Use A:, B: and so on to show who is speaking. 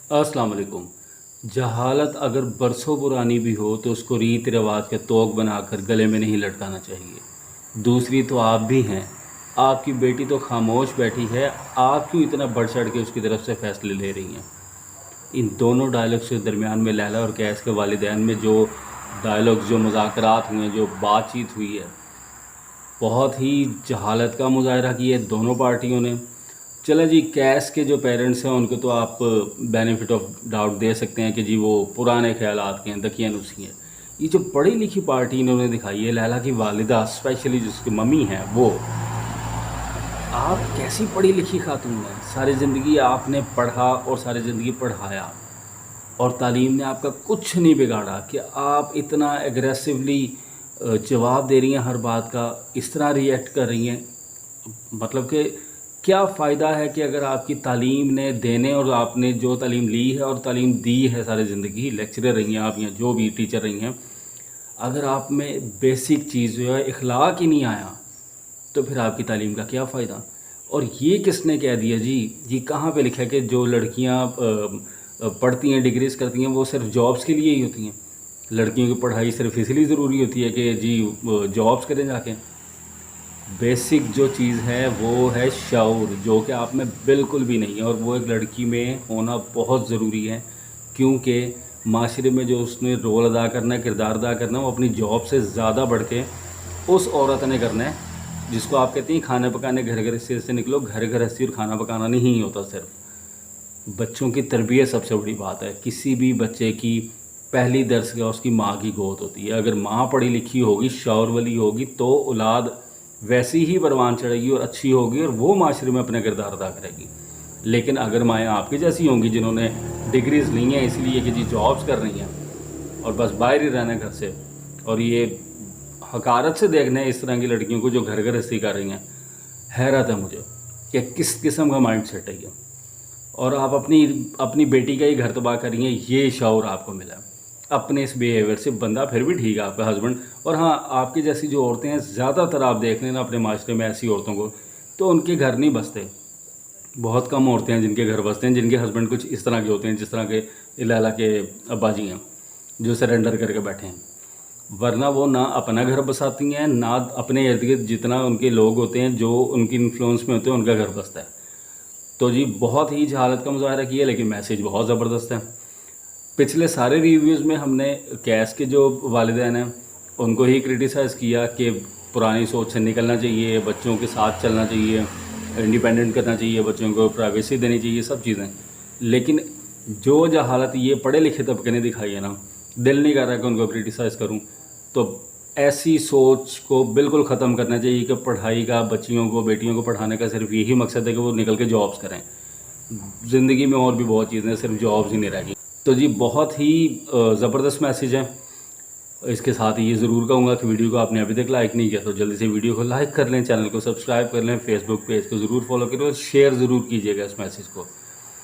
A: अस्सलाम वालेकुम। जहालत अगर बरसों पुरानी भी हो तो उसको रीत रिवाज के तोग बनाकर गले में नहीं लटकाना चाहिए। दूसरी तो आप भी हैं, आपकी बेटी तो खामोश बैठी है, आप क्यों इतना बढ़ चढ़ के उसकी तरफ से फ़ैसले ले रही हैं? इन दोनों डायलॉग्स के दरमियान में लैला और कैस के वालिदैन में जो डायलॉग्स, जो मुज़ाकरात हुए हैं, जो बातचीत हुई है, बहुत ही जहालत का मुज़ाहरा किया है दोनों पार्टियों ने। चलें जी, कैस के जो पेरेंट्स हैं उनको तो आप बेनिफिट ऑफ डाउट दे सकते हैं कि जी वो पुराने ख्यालात के हैं, दकियानूसी हैं। ये जो पढ़ी लिखी पार्टी इन्होंने दिखाई है, लैला की वालिदा स्पेशली जिसकी मम्मी हैं वो, आप कैसी पढ़ी लिखी खातून हैं? सारी ज़िंदगी आपने पढ़ा और सारी ज़िंदगी पढ़ाया, और तालीम ने आपका कुछ नहीं बिगाड़ा कि आप इतना एग्रेसिवली जवाब दे रही हैं हर बात का, इस तरह रिएक्ट कर रही हैं। मतलब कि क्या फ़ायदा है कि अगर आपकी तालीम ने देने और आपने जो तालीम ली है और तालीम दी है सारी ज़िंदगी, लेक्चरर रही हैं आप या जो भी टीचर रही हैं, अगर आप में बेसिक चीज़ जो है इखलाक ही नहीं आया तो फिर आपकी तालीम का क्या फ़ायदा? और ये किसने कह दिया जी? ये कहाँ पे लिखा है कि जो लड़कियाँ पढ़ती हैं, डिग्रीज़ करती हैं, वो सिर्फ जॉब्स के लिए ही होती हैं? लड़कियों की पढ़ाई सिर्फ इसलिए ज़रूरी होती है कि जी जॉब्स करें जाके? बेसिक जो चीज़ है वो है शऊर, जो कि आप में बिल्कुल भी नहीं है, और वो एक लड़की में होना बहुत ज़रूरी है, क्योंकि माशरे में जो उसने रोल अदा करना है, किरदार अदा करना है, वो अपनी जॉब से ज़्यादा बढ़ के उस औरत ने करना है जिसको आप कहते हैं खाना पकाने घर गृहस्थी से निकलो। घर गृहस्थी और खाना पकाना नहीं होता, सिर्फ बच्चों की तरबियत सबसे बड़ी बात है। किसी भी बच्चे की पहली दर्स का उसकी माँ की गोद होती है। अगर माँ पढ़ी लिखी होगी, शौर वाली होगी, तो औलाद वैसी ही परवान चढ़ेगी और अच्छी होगी और वो माशरे में अपना किरदार अदा करेगी। लेकिन अगर माएँ आपकी जैसी होंगी जिन्होंने डिग्रीज़ ली हैं इसलिए कि जी जॉब्स कर रही हैं और बस बाहर ही रहना घर से, और ये हकारत से देखना है इस तरह की लड़कियों को जो घर गृहस्थी कर रही हैं, हैरत है मुझे कि किस किस्म का माइंड सेट है ये। और आप अपनी अपनी बेटी का ही घर तबाह कर रही हैं, ये शौर आपको मिला है अपने इस बिहेवियर से। बंदा फिर भी ठीक है आपका हस्बैंड, और हाँ, आपकी जैसी जो औरतें हैं, ज़्यादातर आप देख लेना अपने माशरे में ऐसी औरतों को, तो उनके घर नहीं बसते। बहुत कम औरतें हैं जिनके घर बसते हैं, जिनके हस्बैंड कुछ इस तरह के होते हैं जिस तरह के लैला के अब्बा जी हैं जो सरेंडर करके बैठे हैं। वरना वो ना अपना घर बसाती हैं, ना अपने इर्द गिर्द जितना उनके लोग होते हैं जो उनकी इन्फ्लुएंस में होते हैं उनका घर बसता है। तो जी बहुत ही जहालत का मुजाहरा किया, लेकिन मैसेज बहुत ज़बरदस्त है। पिछले सारे रिव्यूज़ में हमने कैस के जो वालिदैन हैं उनको ही क्रिटिसाइज़ किया कि पुरानी सोच से निकलना चाहिए, बच्चों के साथ चलना चाहिए, इंडिपेंडेंट करना चाहिए, बच्चों को प्राइवेसी देनी चाहिए, सब चीज़ें। लेकिन जो जहालत ये पढ़े लिखे तबके ने दिखाई है ना, दिल नहीं कर रहा कि उनको क्रिटिसाइज़ करूं। तो ऐसी सोच को बिल्कुल ख़त्म करना चाहिए कि पढ़ाई का, बच्चियों को, बेटियों को पढ़ाने का सिर्फ यही मकसद है कि वो निकल के जॉब्स करें। ज़िंदगी में और भी बहुत चीज़ें हैं, सिर्फ जॉब्स ही नहीं रहेगी। तो जी बहुत ही ज़बरदस्त मैसेज है। इसके साथ ही ये ज़रूर कहूँगा कि वीडियो को आपने अभी तक लाइक नहीं किया तो जल्दी से वीडियो को लाइक कर लें, चैनल को सब्सक्राइब कर लें, फेसबुक पेज को ज़रूर फॉलो करें और शेयर ज़रूर कीजिएगा इस मैसेज को।